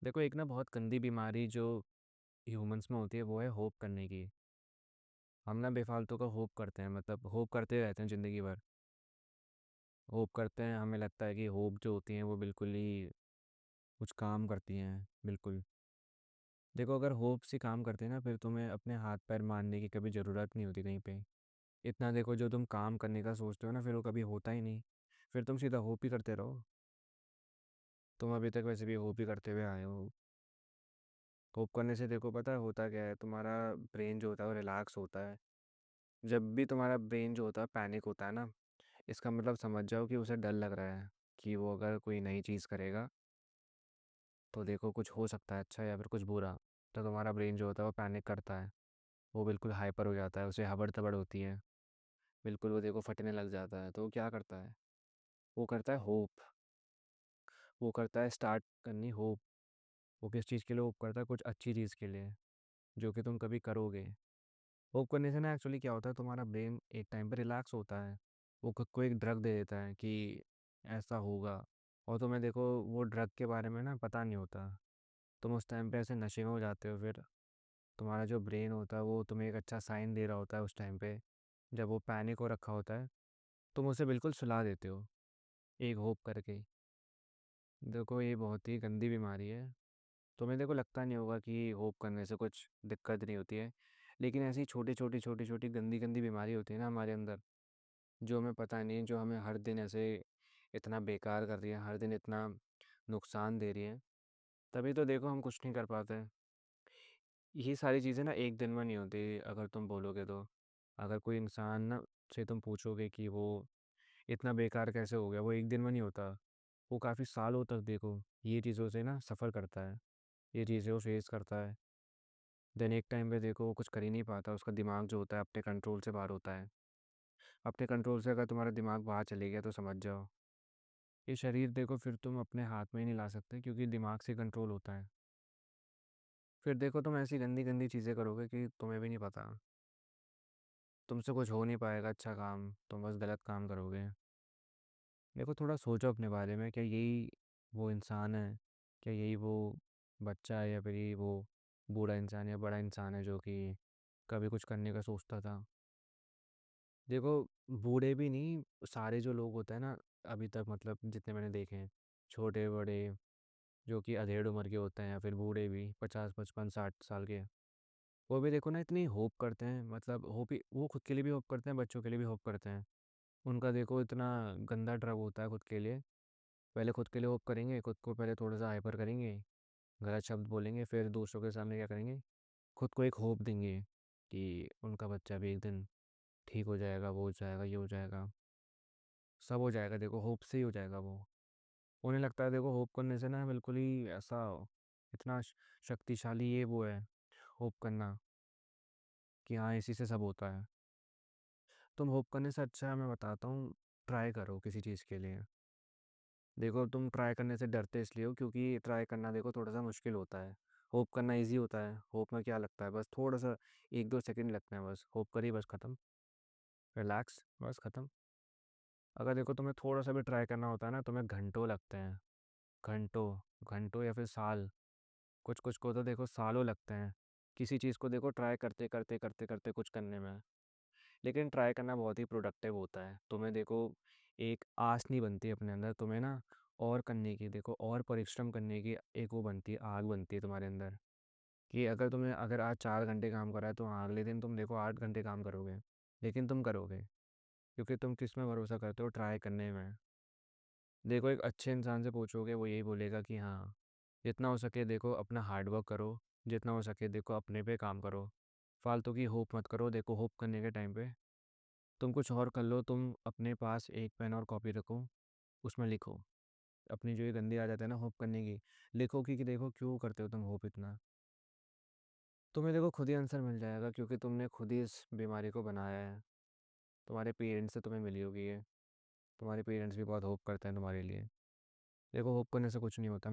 देखो एक ना बहुत गंदी बीमारी जो ह्यूमंस में होती है वो है होप करने की। हम ना बेफालतू का होप करते हैं, मतलब होप करते रहते हैं ज़िंदगी भर। होप करते हैं, हमें लगता है कि होप जो होती हैं वो बिल्कुल ही कुछ काम करती हैं, बिल्कुल। देखो अगर होप से काम करते हैं ना, फिर तुम्हें अपने हाथ पैर मारने की कभी ज़रूरत नहीं होती कहीं पे। इतना देखो, जो तुम काम करने का सोचते हो ना, फिर वो कभी होता ही नहीं। फिर तुम सीधा होप ही करते रहो। तुम अभी तक वैसे भी होप ही करते हुए आए हो। होप करने से देखो, पता है होता क्या है, तुम्हारा ब्रेन जो होता है वो रिलैक्स होता है। जब भी तुम्हारा ब्रेन जो होता है पैनिक होता है ना, इसका मतलब समझ जाओ कि उसे डर लग रहा है कि वो अगर कोई नई चीज़ करेगा तो देखो कुछ हो सकता है अच्छा या फिर कुछ बुरा। तो तुम्हारा ब्रेन जो होता है वो पैनिक करता है। वो बिल्कुल हाइपर हो जाता है, उसे हबड़ तबड़ होती है। बिल्कुल वो देखो फटने लग जाता है, तो वो क्या करता है? वो करता है होप। वो करता है स्टार्ट करनी होप। वो किस चीज़ के लिए होप करता है? कुछ अच्छी चीज़ के लिए, जो कि तुम कभी करोगे। होप करने से ना एक्चुअली क्या होता है, तुम्हारा ब्रेन एक टाइम पे रिलैक्स होता है। वो खुद को एक ड्रग दे देता है कि ऐसा होगा। और तुम्हें देखो वो ड्रग के बारे में ना पता नहीं होता। तुम उस टाइम पे ऐसे नशे में हो जाते हो। फिर तुम्हारा जो ब्रेन होता है वो तुम्हें एक अच्छा साइन दे रहा होता है उस टाइम पे, जब वो पैनिक हो रखा होता है। तुम उसे बिल्कुल सुला देते हो एक होप करके। देखो ये बहुत ही गंदी बीमारी है। तुम्हें देखो लगता नहीं होगा कि होप करने से कुछ दिक्कत नहीं होती है, लेकिन ऐसी छोटी छोटी गंदी गंदी बीमारी होती है ना हमारे अंदर, जो हमें पता नहीं, जो हमें हर दिन ऐसे इतना बेकार कर रही है, हर दिन इतना नुकसान दे रही है। तभी तो देखो हम कुछ नहीं कर पाते। यही सारी चीज़ें ना एक दिन में नहीं होती, अगर तुम बोलोगे तो। अगर कोई इंसान ना से तुम पूछोगे कि वो इतना बेकार कैसे हो गया, वो एक दिन में नहीं होता। वो काफ़ी सालों तक देखो ये चीज़ों से ना सफ़र करता है, ये चीज़ें वो फेस करता है। देन एक टाइम पे देखो वो कुछ कर ही नहीं पाता, उसका दिमाग जो होता है अपने कंट्रोल से बाहर होता है। अपने कंट्रोल से अगर तुम्हारा दिमाग बाहर चले गया तो समझ जाओ, ये शरीर देखो फिर तुम अपने हाथ में ही नहीं ला सकते, क्योंकि दिमाग से कंट्रोल होता है। फिर देखो तुम ऐसी गंदी गंदी चीज़ें करोगे कि तुम्हें भी नहीं पता। तुमसे कुछ हो नहीं पाएगा अच्छा काम, तुम बस गलत काम करोगे। देखो थोड़ा सोचो अपने बारे में, क्या यही वो इंसान है? क्या यही वो बच्चा है, या फिर यही वो बूढ़ा इंसान या बड़ा इंसान है जो कि कभी कुछ करने का सोचता था? देखो बूढ़े भी नहीं, सारे जो लोग होते हैं ना अभी तक, मतलब जितने मैंने देखे हैं, छोटे बड़े, जो कि अधेड़ उम्र के होते हैं या फिर बूढ़े भी 50 55 60 साल के, वो भी देखो ना इतनी होप करते हैं। मतलब होप ही, वो खुद के लिए भी होप करते हैं, बच्चों के लिए भी होप करते हैं। उनका देखो इतना गंदा ड्रग होता है खुद के लिए। पहले खुद के लिए होप करेंगे, खुद को पहले थोड़ा सा हाइपर करेंगे, गलत शब्द बोलेंगे, फिर दूसरों के सामने क्या करेंगे, खुद को एक होप देंगे कि उनका बच्चा भी एक दिन ठीक हो जाएगा, वो हो जाएगा, ये हो जाएगा, सब हो जाएगा। देखो होप से ही हो जाएगा वो। उन्हें लगता है देखो होप करने से ना बिल्कुल ही ऐसा इतना शक्तिशाली ये वो है होप करना, कि हाँ इसी से सब होता है। तुम होप करने से अच्छा है, मैं बताता हूँ, ट्राई करो किसी चीज़ के लिए। देखो तुम ट्राई करने से डरते इसलिए हो क्योंकि ट्राई करना देखो थोड़ा सा मुश्किल होता है। होप करना इजी होता है। होप में क्या लगता है, बस थोड़ा सा 1 2 सेकंड लगते हैं, बस होप करी, बस ख़त्म। रिलैक्स, बस ख़त्म। अगर देखो तुम्हें थोड़ा सा भी ट्राई करना होता है ना, तुम्हें घंटों लगते हैं। घंटों, घंटों या फिर साल। कुछ कुछ को तो देखो सालों लगते हैं किसी चीज़ को देखो ट्राई करते करते करते करते कुछ करने में। लेकिन ट्राई करना बहुत ही प्रोडक्टिव होता है। तुम्हें देखो एक आस नहीं बनती अपने अंदर, तुम्हें ना और करने की, देखो और परिश्रम करने की एक वो बनती है, आग बनती है तुम्हारे अंदर, कि अगर तुमने अगर आज 4 घंटे काम करा है तो हाँ अगले दिन तुम देखो 8 घंटे काम करोगे। लेकिन तुम करोगे, क्योंकि तुम किस में भरोसा करते हो? ट्राई करने में। देखो एक अच्छे इंसान से पूछोगे, वो यही बोलेगा कि हाँ जितना हो सके देखो अपना हार्ड वर्क करो, जितना हो सके देखो अपने पे काम करो, फालतू की होप मत करो। देखो होप करने के टाइम पे तुम कुछ और कर लो, तुम अपने पास एक पेन और कॉपी रखो, उसमें लिखो अपनी जो ये गंदी आदत है ना होप करने की। लिखो कि देखो क्यों करते हो तुम होप इतना। तुम्हें देखो खुद ही आंसर मिल जाएगा, क्योंकि तुमने खुद ही इस बीमारी को बनाया है। तुम्हारे पेरेंट्स से तुम्हें मिली होगी ये। तुम्हारे पेरेंट्स भी बहुत होप करते हैं तुम्हारे लिए। देखो होप करने से कुछ नहीं होता।